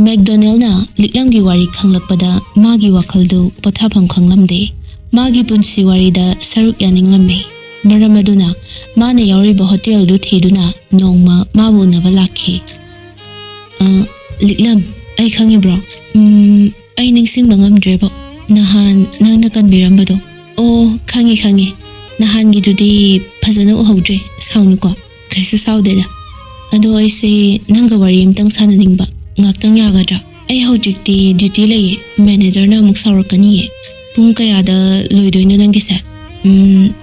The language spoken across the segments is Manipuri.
McDonaldna liklamgi wari khanglakpada magi wakhaldu pothafam khanglamde magi punshi warida saruk yaninglamme maram aduna mana yauriba hotel du thiduna nongma mabu naba lakhi liklam ai khangibro ai ningsingba ngamdrebo nahan nangna kanbirambado o khangi nahan gidudi phajana uhawdre saunu ko kaisu saudeda ado aise nanga wari amtang sananingba ngaktang yagadra ai hojikti duty laye manager na amuk saurakani pung kayada loidoina nangise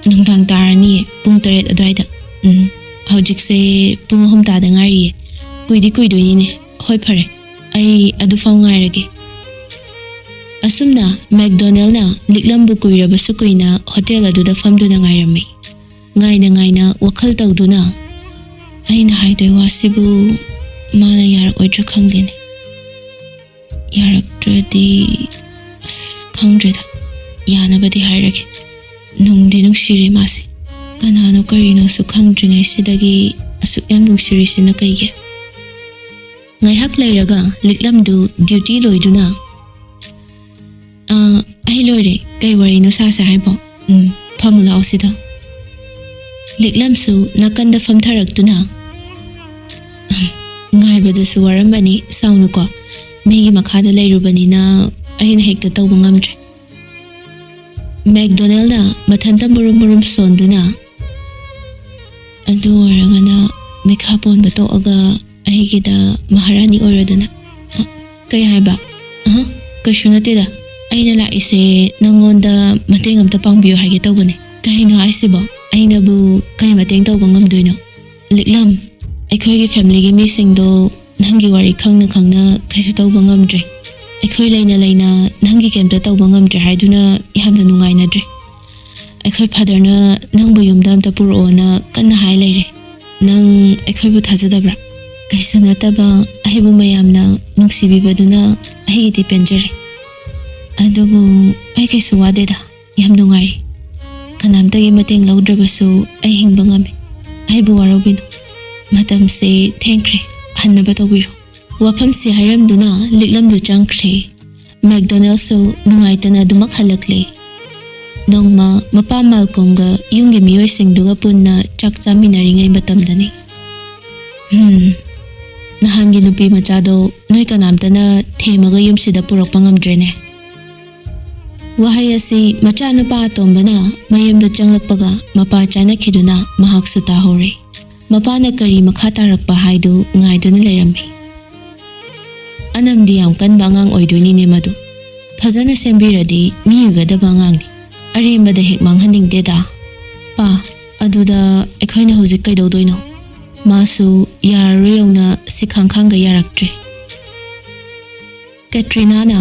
nungdang tarani pung 3 adwaida hojikse pung 3 tada ngari kuidoini ne hoi phare ai adu faw ngairage asumna McDonaldna liklambu kuirabasu kuina hotel aduda famduna ngairame ngaina wakhal tawduna aina haidai wasibu mana yarak oidra khangdene yarak tradi khangdreda yanabadi hairage nungdi nungshire mase kanano karino su khangdringai sidagi asuk yam nungshire sina kaige ngaihak lairaga liklamdu duty loiduna ai loire kai warino sasa haibo phamula osida liklamsu nakanda famtharaktuna ngaibadasu warambani saunuko migi makhada leirubanina aina hekta tawba ngamdre McDonaldna mathanta murum sonduna adu orangana mekhapon bato aga ahigida maharani oradana kay haiba kashunatida aina la ise nangonda mateng amta pangbiyo haige tawbane kahino aisibo aina bu kay mateng tawba ngamdoino liklam aikoigi family gi mising do nangi wari khangna kaisu tawba ngamdre aikoi leina nangi kemta tawba ngamdre haiduna yamna nungaina dre aikoi father na nangbu yumda amta purona kanna hai leire nang aikoi bu thajadabra kaisu nataba ahibu mayamna nungsibibaduna ahigi dipenjare adubu ai kaisu wadeda yam nungari kanamtagi mateng lawdrabasu ai hingba ngame aibu warobinu matamse thankre hannaba tawbiru wafamsi haramduna liklamdu changkre McDonald so nungaitana dumak halakle nongma mapa malkomga yungi miyoi singduga punna chak chaminaringai matamdani nahangi nupi machado noi kanamtana themaga yumsida purakpa ngamdrene wahai asi macha nupa atombana mayamda changlakpaga mapa chana khiduna mahaksu tahore mapana kari makha tarakpa haidu ngaiduna leirami anamdi yam kanba angang oiduni ne madu phajana sembiradi miyugadaba angang arembada hek manghaningdeda pa aduda ekhoina hojik kaidodoino masu yarreyona sikhangkhangga yaraktre Katrina na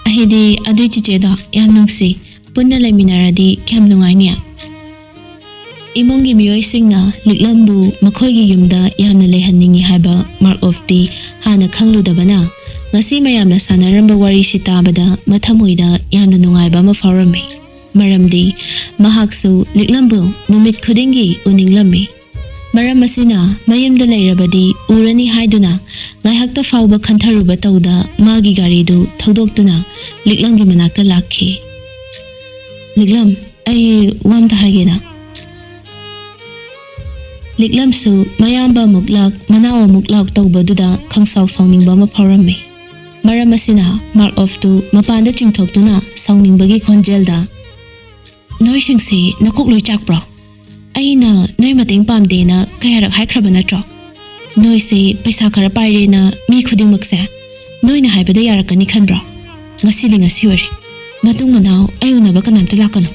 ahidi adui chicheda yam nungsi punna leminaradi kyam nungainiya imongi miyoi singna liklambu makhoigi yumda yamna lehanningi haiba mark of the hana khangludabana ngasi mayamna sanaramba wari sitabada mathamoida yamna nungaiba ma faurame maramdi mahaksu liklambu numit khudingi uninglamme maram asina mayamda leirabadi urani haiduna ngaihakta fauba khantharuba tawda magi garidu thaudoktuna liklamgi manakta lakhi liklam ai wamta haigena liklamsu mayamba muklak manawa muklak tawbaduda khangsaw sawningba ma phawrame maram asina mark of tu mapanda chingthoktuna sawningbagi khonjelda noisingse nakok loi chakpro aina noi mateng pamdena kayarak haikraba natro noise paisa khara pairena mi khudingmakse noina haibada yarakani khanbro ngasili wari matung manaw ayunaba kanamta lakano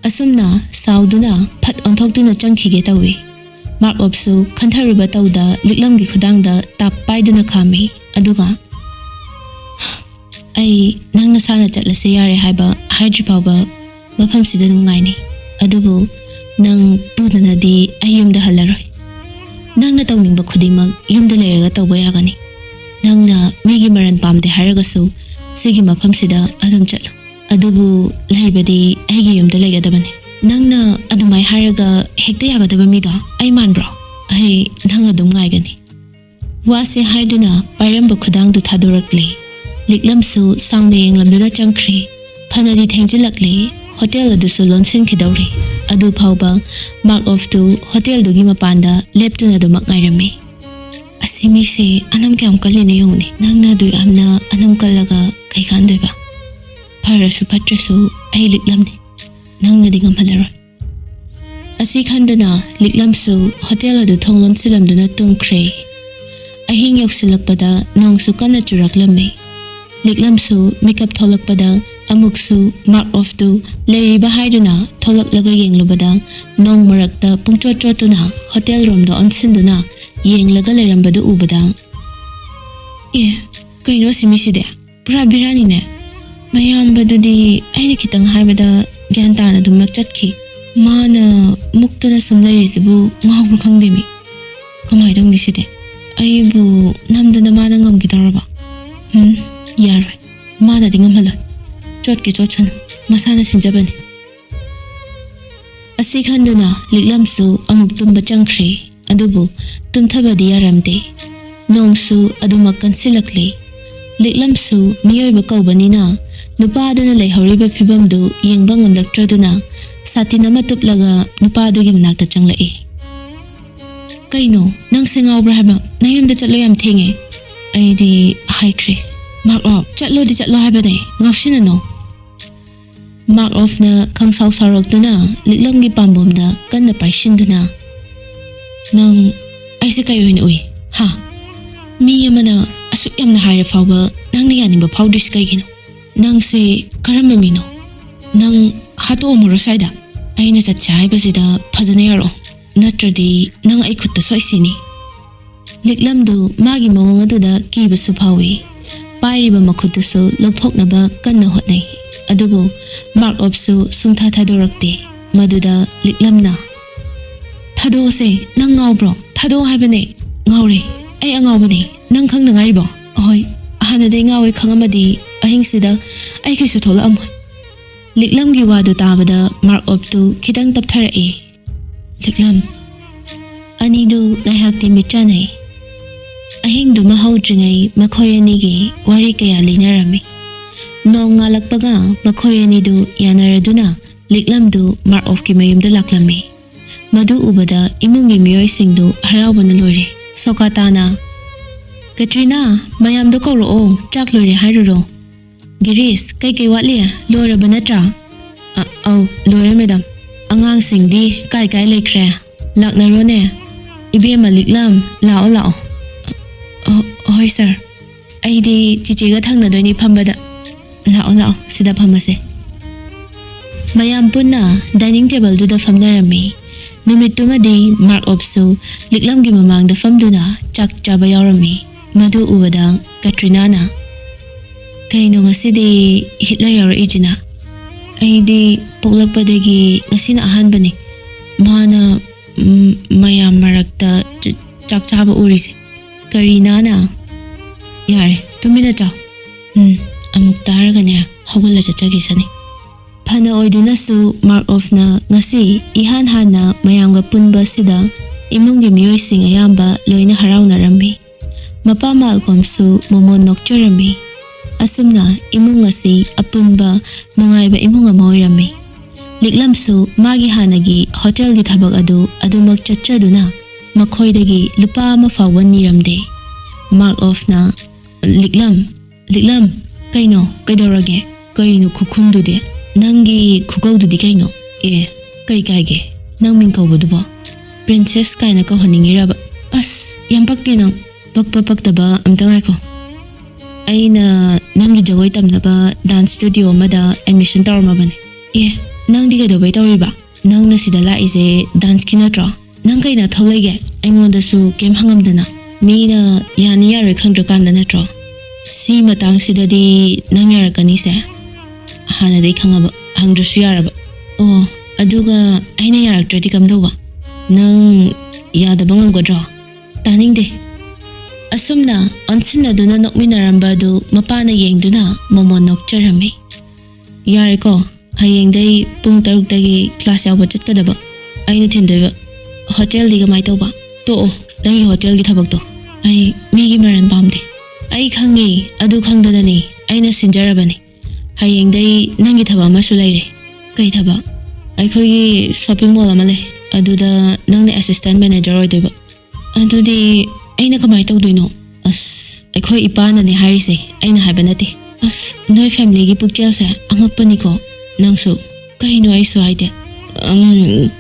asumna sauduna phat onthokduna changkhige tawi mark of su khantharuba tawda liklamgi khudangda tap paiduna khami aduga ai nangna sana chatlase yare haiba hydripaba mafam sida nungaini adubu nang pudanadi ayumda halaroi nangna tawningba khudimag yumda leiraga tawba yagani nangna migi maran pamde haragasu sigi mafam sida adum chatlu adubu laibadi aigi yumda legadabani nangna adumai haraga hekta yagadaba mido ai manbro ai nang adum ngaigani Wase haiduna pairamba khudangdu thadorakli. Liklamsu sangna yenglamduna changkhri. Phanadi thengjilakli. Hotel adusu lonsin khidawri. Adu phawba mark off tu hotel dugi mapanda leptuna du makngairami. Asimi se anam kyam kalina yongni. Nangna du amna anam kallaga kai khandoiba. Pharasu phatrasu ai liklamni. Nangna di ngamhalaroi. Asi khandana liklamsu hotel adu thonglon silamduna tumkhre. Ahing yoksilakpada nongsu kana churaklami. Liklamsu makeup tholakpada amuksu mark off tu leiriba haiduna tholaklaga yenglubada nong marakta pungchotchotuna hotel room do onsinduna yenglaga leirambadu ubada. Kaino simiside pura birani ne. Mayambadudi aina kitang haibada gyantana dumak chatki. Mana muktana sumlairisibu ngawbru khangdemi. Kamai dongniside. Aibu namdana mana ngamgidaraba. Yaroi. Mana di ngamhaloi. Chotki chotchana. Masana sinjabani. Asi khanduna liklamsu amuk tumba changkhri. Adubu tumthabadi yaramde. Nongsu adumak kansilakli. Liklamsu miyoiba kaubanina. Nupa aduna leihoriba phibamdu yengba ngamlaktraduna. Satina matuplaga nupa adugi manakta changlai. Kaino nang singawbra haba nayumda chatlo yam thenge. Aidi haikre. Mark off chatlo di chatlo haba ne ngawshina no. Mark off na kangsaw sarokduna liklamgi pambomda kanna paishinduna. Nang aise kayo ui. Ha. Mi yamana asuk yamna haira fawba nang nayanimba fawdris kaygino. Nang se karamba mino. Nang hato omoro saida. Aina chatcha haibasida phajana yaro. Natradi nang ai khutta soisini. Liklamdu magi mawong aduda kibasu phawi. Pairiba makhutusu lokthoknaba kanna hotnai. Adubu mark off su sungtha thadorakte. Maduda liklamna. Thado se nang ngawbro. Thado haibane. Ngawre. Ai angawbane. Nang khangna ngaibo. Hoi. Hanadai ngawe khangamadi ahingsida ai kaisu thola amoy. Liklamgi wadu tabada mark off tu khidang taptharai. Liklam. Anidu naihakti mitranai. Ahingdu mahaudringai makhoi anigi wari kaya linarami. Nong ngalakpaga makhoi anidu yanaraduna liklamdu mark off ki mayumda laklami. Madu ubada imungi miyoy singdu harawbana lori. Sokatana. Katrina mayamdu kauro chak lori hairuro. Giris kay watli lora banatra. Au lora madam. Angang singdi kai lekre. Laknarone. Ibema liklam lao lao. Hoi sir. Aidi chichiga thangna doini phambada. Lao sida phamase. Mayam punna dining table duda famnarami. Numittumadi mark off su liklamgi mamangda famduna chak chaba yaurami. Madu ubada Katrina na. Kaino ngasidi Hitler yaro ijina. Aidi poglakpadagi ngasina ahanbani. Mana mayam marakta chak chaba urise. Karina na. Yare, tumina chaw. Amuk taraga niya hawala chachagisani. Phana oiduna su mark off na ngasi ihan hana mayamga punba sida imungi miyoy sing ayamba loina harawnarami. Mapa Malcolm su momon nokcharami. Asumna imung ngasi apunba nungayba imung amoyrami. Liklam su magi hanagi hotel di thabag adumak chachaduna makhoydagi lupa mafawan niramde. Mark off na Liklam kaino kaidorage kaino kukundude nangi kukawdudi kaino kaige nang mingkawbaduba princess kaina ka honingiraba as yampakti nang pagpapagtaba amtangay ko. Aina nangi jagoy tamnaba dance studio mada admission tawarmabane. Nang di kadobay tawriba. Nang nasidala ise dance kinatra. Nang kaina tholege aingonda su kem hangamdana. Mina yani yare khandrakanda natra. Si matang sidadi nang yarakani se. Hana day khangaba hangdrasu yaraba. Aduga aina yaraktradi kamdoba. Nang yadabang angwadra. Taningde. Asumna onsina duna nokminaramba du mapana yengduna momon nokcharami. Yare ko hayengday pung 6 class yawba chatkadaba. Aina thindoiba hotel diga mai tawba. To dangi hotel gi thabak to. ꯑꯩ ꯃꯤꯒꯤ ꯃꯔꯟ ꯄꯥꯝꯗꯦ ꯑꯩ ꯈꯪꯉꯤ ꯑꯗꯨ ꯈꯪꯗꯅꯅꯤ ꯑꯩꯅ ꯁꯤꯟꯖꯔꯕꯅꯤ ꯍꯌꯦꯡꯗꯩ ꯅꯪꯒꯤ ꯊꯕꯛ ꯑꯃꯁꯨ ꯂꯩꯔꯦ ꯀꯩ ꯊꯕꯛ ꯑꯩꯈꯣꯏꯒꯤ ꯁꯣꯄꯤꯡ ꯃꯣꯜ ꯑꯃ ꯂꯩ ꯑꯗꯨꯗ ꯅꯪꯅ ꯑꯦꯁꯤꯁꯇꯦꯟꯠ ꯃꯦꯅꯦꯖꯔ ꯑꯣꯏꯗꯣꯏꯕ ꯑꯗꯨꯗꯤ ꯑꯩꯅ ꯀꯃꯥꯏꯅ ꯇꯧꯗꯣꯏꯅꯣ ꯑꯁ ꯑꯩꯈꯣꯏ ꯏꯄꯥꯅꯅꯦ ꯍꯥꯏꯔꯤꯁꯦ ꯑꯩꯅ ꯍꯥꯏꯕ ꯅꯠꯇꯦ ꯑꯁ ꯅꯣꯏ ꯐꯦꯃꯤꯂꯤꯒꯤ ꯄꯨꯛꯆꯦꯜꯁꯦ ꯑꯉꯛꯄꯅꯤꯀꯣ ꯅꯪꯁꯨ ꯀꯩꯅꯣ ꯑꯩꯁꯨ ꯍꯥꯏꯗꯦ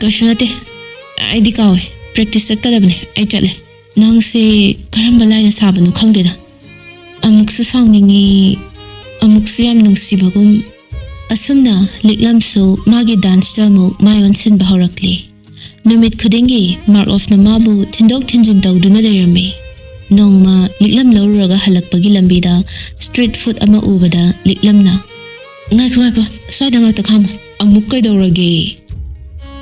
ꯀꯩꯁꯨ ꯅꯠꯇꯦ ꯑꯩꯗꯤ ꯀꯥꯎꯋꯦ ꯄ꯭ꯔꯦꯛꯇꯤꯁ ꯆꯠꯀꯗꯕꯅꯦ ꯑꯩ ꯆꯠꯂꯦ ꯅꯪꯁꯦ ꯀꯔꯝꯕ ꯂꯥꯏꯅ ꯁꯥꯕꯅꯣ ꯈꯪꯗꯦꯗ ꯑꯃꯨꯛꯁꯨ ꯁꯥꯎꯅꯤꯡꯉꯤ ꯑꯃꯨꯛꯁꯨ ꯌꯥꯝ ꯅꯨꯡꯁꯤꯕꯒꯨꯝ ꯑꯁꯨꯝꯅ ꯂꯤꯛꯂꯝꯁꯨ ꯃꯥꯒꯤ ꯗꯥꯟꯁꯇ ꯑꯃꯨꯛ ꯃꯥꯏ ꯑꯣꯟꯁꯤꯟꯕ ꯍꯧꯔꯛꯂꯤ ꯅꯨꯃꯤꯠ ꯈꯨꯗꯤꯡꯒꯤ ꯃꯥꯔꯛ ꯑꯣꯐꯅ ꯃꯥꯕꯨ ꯊꯤꯟꯗꯣꯛ ꯊꯤꯟꯖꯤꯟ ꯇꯧꯗꯨꯅ ꯂꯩꯔꯝꯃꯤ ꯅꯣꯡꯃ ꯂꯤꯛꯂꯝ ꯂꯧꯔꯨꯔꯒ ꯍꯜꯂꯛꯄꯒꯤ ꯂꯝꯕꯤꯗ ꯁ꯭ꯇ꯭ꯔꯤꯠ ꯐꯨꯗ ꯑꯃ ꯎꯕꯗ ꯂꯤꯛꯂꯝꯅ ꯉꯥꯏꯈꯣ ꯁ꯭ꯋꯥꯏꯗ ꯉꯥꯛꯇ ꯈꯥꯝꯃꯨ ꯑꯃꯨꯛ ꯀꯩꯗꯧꯔꯒꯦ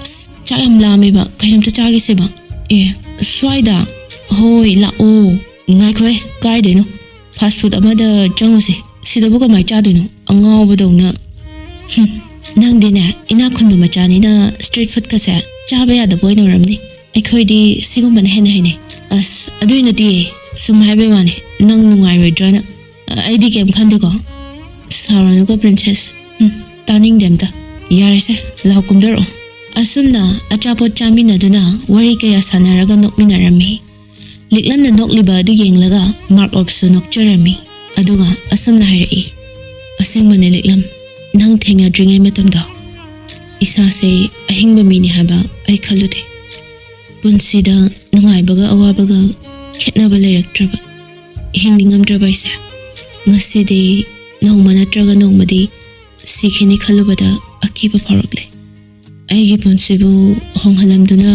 ꯑꯁ ꯆꯥꯛ ꯌꯥꯝ ꯂꯥꯝꯃꯦꯕ ꯀꯩꯅꯣꯝꯇ ꯆꯥꯒꯦꯁꯦꯕ ꯁ꯭ꯋꯥꯏꯗ ꯍꯣꯏ ꯂꯥꯛꯑꯣ ꯉꯥꯏꯈꯣꯍꯦ ꯀꯥꯏꯗꯩꯅꯣ ꯐꯥꯁ ꯐꯨꯗ ꯑꯃꯗ ꯆꯪꯉꯨꯁꯦ ꯁꯤꯗꯕꯨ ꯀꯃꯥꯏꯅ ꯆꯥꯗꯣꯏꯅꯣ ꯑꯉꯥꯎꯕꯗꯧꯅ ꯅꯪꯗꯤꯅꯦ ꯏꯅꯥꯛ ꯈꯨꯟꯕ ꯃꯆꯥꯅꯤꯅ ꯁ꯭ꯇ꯭ꯔꯤꯠ ꯐꯨꯗꯀꯁꯦ ꯆꯥꯕ ꯌꯥꯗꯕ ꯑꯣꯏꯅ ꯑꯣꯏꯔꯝꯅꯤ ꯑꯩꯈꯣꯏꯗꯤ ꯁꯤꯒꯨꯝꯕꯅ ꯍꯦꯟꯅ ꯍꯩꯅꯩ ꯑꯁ ꯑꯗꯨꯏ ꯅꯠꯇꯤꯌꯦ ꯁꯨꯝ ꯍꯥꯏꯕꯩ ꯋꯥꯅꯤ ꯅꯪ ꯅꯨꯡꯉꯥꯏꯔꯣꯏꯗ꯭ꯔꯅ ꯑꯩꯗꯤ ꯀꯩꯝ ꯈꯟꯗꯦꯀꯣ ꯁꯥꯎꯔꯅꯨꯀꯣ ꯄ꯭ꯔꯤꯟꯁꯦꯁ ꯇꯥꯅꯤꯡꯗꯦ ꯑꯝꯇ ꯌꯥꯔꯦꯁꯦ ꯂꯥꯎ ꯀꯨꯝꯊꯔꯛꯑꯣ ꯑꯁꯨꯝꯅ ꯑꯆꯥꯄꯣꯠ ꯆꯥꯃꯤꯟꯅꯗꯨꯅ ꯋꯥꯔꯤ ꯀꯌꯥ ꯁꯥꯟꯅꯔꯒ ꯅꯣꯛꯃꯤꯟꯅꯔꯝꯃꯤ ꯂꯤꯛꯂꯝꯅ ꯅꯣꯛꯂꯤꯕ ꯑꯗꯨ ꯌꯦꯡꯂꯒ ꯃꯥꯔꯛ ꯑꯣꯐꯁꯨ ꯅꯣꯛꯆꯔꯝꯃꯤ ꯑꯗꯨꯒ ꯑꯁꯨꯝꯅ ꯍꯥꯏꯔꯛꯏ ꯑꯁꯦꯡꯕꯅꯦ ꯂꯤꯛꯂꯝ ꯅꯪ ꯊꯦꯡꯅꯗ꯭ꯔꯤꯉꯩ ꯃꯇꯝꯗꯣ ꯏꯁꯥꯁꯦ ꯑꯍꯤꯡꯕ ꯃꯤꯅꯤ ꯍꯥꯏꯕ ꯑꯩ ꯈꯜꯂꯨꯗꯦ ꯄꯨꯟꯁꯤꯗ ꯅꯨꯡꯉꯥꯏꯕꯒ ꯑꯋꯥꯕꯒ ꯈꯦꯠꯅꯕ ꯂꯩꯔꯛꯇ꯭ꯔꯕ ꯍꯤꯡꯅꯤꯡꯉꯝꯗ꯭ꯔꯕ ꯑꯩꯁꯦ ꯉꯁꯤꯗꯤ ꯅꯣꯡꯃ ꯅꯠꯇ꯭ꯔꯒ ꯅꯣꯡꯃꯗꯤ ꯁꯤꯈꯤꯅꯤ ꯈꯜꯂꯨꯕꯗ ꯑꯀꯤꯕ ꯐꯥꯎꯔꯛꯂꯦ ꯑꯩꯒꯤ ꯄꯨꯟꯁꯤꯕꯨ ꯍꯣꯡꯍꯜꯂꯝꯗꯨꯅ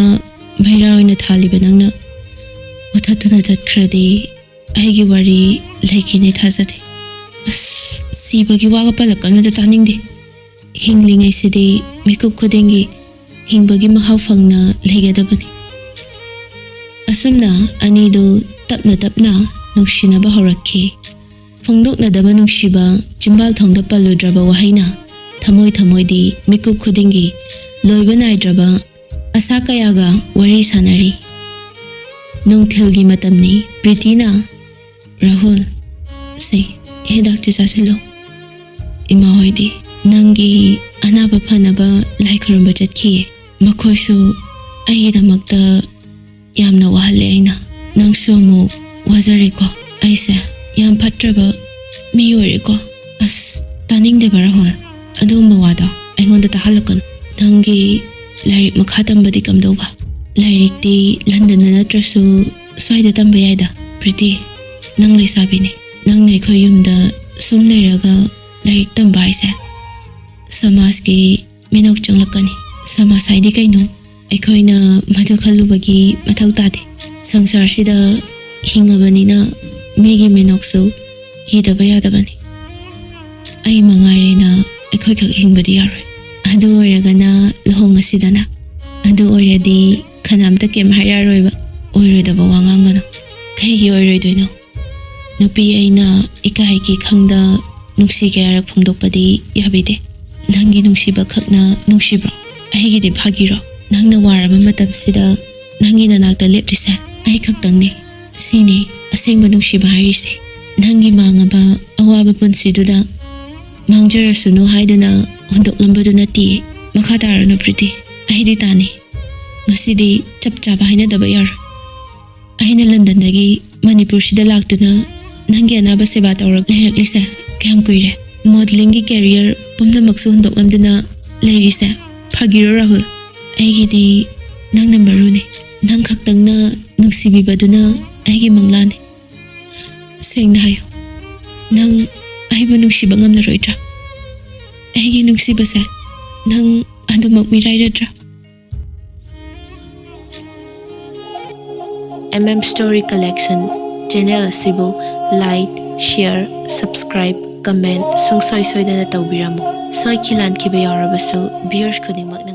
ꯃꯩꯔꯥ ꯑꯣꯏꯅ ꯊꯥꯜꯂꯤꯕ ꯅꯪꯅ ꯃꯨꯊꯠꯇꯨꯅ ꯆꯠꯈ꯭ꯔꯗꯤ ꯑꯩꯒꯤ ꯋꯥꯔꯤ ꯂꯩꯈꯤꯅꯤ ꯊꯥꯖꯗꯦ ꯑꯁ ꯁꯤꯕꯒꯤ ꯋꯥꯒ ꯄꯜꯂꯛꯀꯅꯨꯗ ꯇꯥꯅꯤꯡꯗꯦ ꯍꯤꯡꯂꯤꯉꯩꯁꯤꯗꯤ ꯃꯤꯀꯨꯞ ꯈꯨꯗꯤꯡꯒꯤ ꯍꯤꯡꯕꯒꯤ ꯃꯍꯥꯎ ꯐꯪꯅ ꯂꯩꯒꯗꯕꯅꯤ ꯑꯁꯨꯝꯅ ꯑꯅꯤꯗꯨ ꯇꯞꯅ ꯇꯞꯅ ꯅꯨꯡꯁꯤꯅꯕ ꯍꯧꯔꯛꯈꯤ ꯐꯣꯡꯗꯣꯛꯅꯗꯕ ꯅꯨꯡꯁꯤꯕ ꯆꯤꯝꯕꯥꯜꯊꯣꯡꯗ ꯄꯜꯂꯨꯗ꯭ꯔꯕ ꯋꯥꯍꯩꯅ ꯊꯃꯣꯏꯗꯤ ꯃꯤꯀꯨꯞ ꯈꯨꯗꯤꯡꯒꯤ ꯂꯣꯏꯕ ꯅꯥꯏꯗ꯭ꯔꯕ ꯑꯁꯥ ꯀꯌꯥꯒ ꯋꯥꯔꯤ ꯁꯥꯟꯅꯔꯤ ꯅꯨꯡꯊꯤꯜꯒꯤ ꯃꯇꯝꯅꯤ ꯄ꯭ꯔꯤꯇꯤꯅ ꯔꯥꯍꯨꯜ ꯁꯦ ꯍꯤꯗꯥꯛꯁꯦ ꯆꯥꯁꯤꯜꯂꯣ ꯏꯃꯥ ꯍꯣꯏꯗꯤ ꯅꯪꯒꯤ ꯑꯅꯥꯕ ꯐꯅꯕ ꯂꯥꯏ ꯈꯨꯔꯨꯝꯕ ꯆꯠꯈꯤꯌꯦ ꯃꯈꯣꯏꯁꯨ ꯑꯩꯒꯤꯗꯃꯛꯇ ꯌꯥꯝꯅ ꯋꯥꯍꯜꯂꯦ ꯑꯩꯅ ꯅꯪꯁꯨ ꯑꯃꯨꯛ ꯋꯥꯖꯔꯦꯀꯣ ꯑꯩꯁꯦ ꯌꯥꯝ ꯐꯠꯇ꯭ꯔꯕ ꯃꯤ ꯑꯣꯏꯔꯦꯀꯣ ꯑꯁ ꯇꯥꯅꯤꯡꯗꯦꯕ ꯔꯥꯍꯨꯜ ꯑꯗꯨꯒꯨꯝꯕ ꯋꯥꯗꯣ ꯑꯩꯉꯣꯟꯗ ꯇꯥꯍꯜꯂꯛꯀꯅꯨ ꯅꯪꯒꯤ ꯂꯥꯏꯔꯤꯛ ꯃꯈꯥ ꯇꯝꯕꯗꯤ ꯀꯝꯗꯧꯕ ꯂꯥꯏꯔꯤꯛꯇꯤ ꯂꯟꯗꯟꯗ ꯅꯠꯇ꯭ꯔꯁꯨ ꯁ꯭ꯋꯥꯏꯗ ꯇꯝꯕ ꯌꯥꯏꯗ ꯄ꯭ꯔꯤꯇꯤ ꯅꯪ ꯂꯩꯁꯥꯕꯤꯅꯤ ꯅꯪꯅ ꯑꯩꯈꯣꯏ ꯌꯨꯝꯗ ꯁꯨꯝ ꯂꯩꯔꯒ ꯂꯥꯏꯔꯤꯛ ꯇꯝꯕ ꯍꯥꯏꯁꯦ ꯁꯃꯥꯖꯀꯤ ꯃꯤꯅꯣꯛ ꯆꯪꯂꯛꯀꯅꯤ ꯁꯃꯥꯖ ꯍꯥꯏꯗꯤ ꯀꯩꯅꯣ ꯑꯩꯈꯣꯏꯅ ꯃꯗꯨ ꯈꯜꯂꯨꯕꯒꯤ ꯃꯊꯧ ꯇꯥꯗꯦ ꯁꯪꯁꯥꯔꯁꯤꯗ ꯍꯤꯡꯉꯕꯅꯤꯅ ꯃꯤꯒꯤ ꯃꯤꯅꯣꯛꯁꯨ ꯀꯤꯗꯕ ꯌꯥꯗꯕꯅꯤ ꯑꯩ ꯃꯉꯥꯏꯔꯦꯅ ꯑꯩꯈꯣꯏꯈꯛ ꯍꯤꯡꯕꯗꯤ ꯌꯥꯔꯣꯏ ꯑꯗꯨ ꯑꯣꯏꯔꯒꯅ ꯂꯨꯍꯣꯡꯉꯁꯤꯗꯅ ꯑꯗꯨ ꯑꯣꯏꯔꯗꯤ ꯀꯅꯥꯝꯇ ꯀꯩꯝ ꯍꯥꯏꯔꯛꯑꯔꯣꯏꯕ ꯑꯣꯏꯔꯣꯏꯗꯕ ꯋꯥ ꯉꯥꯡꯒꯅꯨ ꯀꯩꯒꯤ ꯑꯣꯏꯔꯣꯏꯗꯣꯏꯅꯣ ꯅꯨꯄꯤ ꯑꯩꯅ ꯏꯀꯥꯏꯒꯤ ꯈꯪꯗ ꯅꯨꯡꯁꯤ ꯀꯌꯥꯔꯛ ꯐꯣꯡꯗꯣꯛꯄꯗꯤ ꯌꯥꯕꯤꯗꯦ ꯅꯪꯒꯤ ꯅꯨꯡꯁꯤꯕ ꯈꯛꯅ ꯅꯨꯡꯁꯤꯕ꯭ꯔꯣ ꯑꯩꯒꯤꯗꯤ ꯐꯥꯒꯤꯔꯣ ꯅꯪꯅ ꯋꯥꯔꯕ ꯃꯇꯝꯁꯤꯗ ꯅꯪꯒꯤ ꯅꯅꯥꯛꯇ ꯂꯦꯞꯂꯤꯁꯦ ꯑꯩ ꯈꯛꯇꯪꯅꯤ ꯁꯤꯅꯤ ꯑꯁꯦꯡꯕ ꯅꯨꯡꯁꯤꯕ ꯍꯥꯏꯔꯤꯁꯦ ꯅꯪꯒꯤ ꯃꯥꯡꯉꯕ ꯑꯋꯥꯕ ꯄꯨꯟꯁꯤꯗꯨꯗ ꯃꯥꯡꯖꯔꯁꯨꯅꯨ ꯍꯥꯏꯗꯨꯅ ꯍꯨꯟꯗꯣꯛꯂꯝꯕꯗꯨ ꯅꯠꯇꯤꯌꯦ ꯃꯈꯥ ꯇꯥꯔꯅꯨ ꯄ꯭ꯔꯤꯇꯤ ꯑꯩꯗꯤ ꯇꯥꯅꯤ ꯉꯁꯤꯗꯤ ꯆꯞ ꯆꯥꯕ ꯍꯥꯏꯅꯗꯕ ꯌꯥꯔꯣꯏ ꯑꯩꯅ ꯂꯟꯗꯟꯗꯒꯤ ꯃꯅꯤꯄꯨꯔꯁꯤꯗ ꯂꯥꯛꯇꯨꯅ ꯅꯪꯒꯤ ꯑꯅꯥꯕ ꯁꯦꯕꯥ ꯇꯧꯔꯒ ꯂꯩꯔꯛꯂꯤꯁꯦ ꯀꯌꯥꯝ ꯀꯨꯏꯔꯦ ꯃꯣꯗꯦꯂꯤꯡꯒꯤ ꯀꯦꯔꯤꯌꯔ ꯄꯨꯝꯅꯃꯛꯁꯨ ꯍꯨꯟꯗꯣꯛꯂꯝꯗꯨꯅ ꯂꯩꯔꯤꯁꯦ ꯐꯥꯒꯤꯔꯣ ꯔꯥꯍꯨꯜ ꯑꯩꯒꯤꯗꯤ ꯅꯪꯅ ꯃꯔꯨꯅꯤ ꯅꯪ ꯈꯛꯇꯪꯅ ꯅꯨꯡꯁꯤꯕꯤꯕꯗꯨꯅ ꯑꯩꯒꯤ ꯃꯪꯂꯥꯟꯅꯤ ꯁꯦꯡꯅ ꯍꯥꯏꯌꯨ ꯅꯪ ꯑꯩꯕꯨ ꯅꯨꯡꯁꯤꯕ ꯉꯝꯂꯔꯣꯏꯗ꯭ꯔꯥ ꯑꯩꯒꯤ ꯅꯨꯡꯁꯤꯕꯁꯦ ꯅꯪ ꯑꯗꯨꯃꯛ ꯃꯤꯔꯥꯏꯔꯗ꯭ꯔꯥ Story Collection ꯆꯦꯅꯦꯜ ꯑꯁꯤꯕꯨ ꯂꯥꯏꯛ ꯁꯤꯌꯔ ꯁꯕꯁꯀ꯭ꯔꯥꯏꯕ ꯀꯃꯦꯟꯠ ꯁꯨꯡꯁꯣꯏ ꯁꯣꯏꯗꯅ ꯇꯧꯕꯤꯔꯝꯃꯨ ꯁꯣꯏꯈꯤ ꯂꯥꯟꯈꯤꯕ ꯌꯥꯎꯔꯕꯁꯨ ꯚ꯭ꯌꯨꯑꯔꯁ ꯈꯨꯗꯤꯡꯃꯛꯅ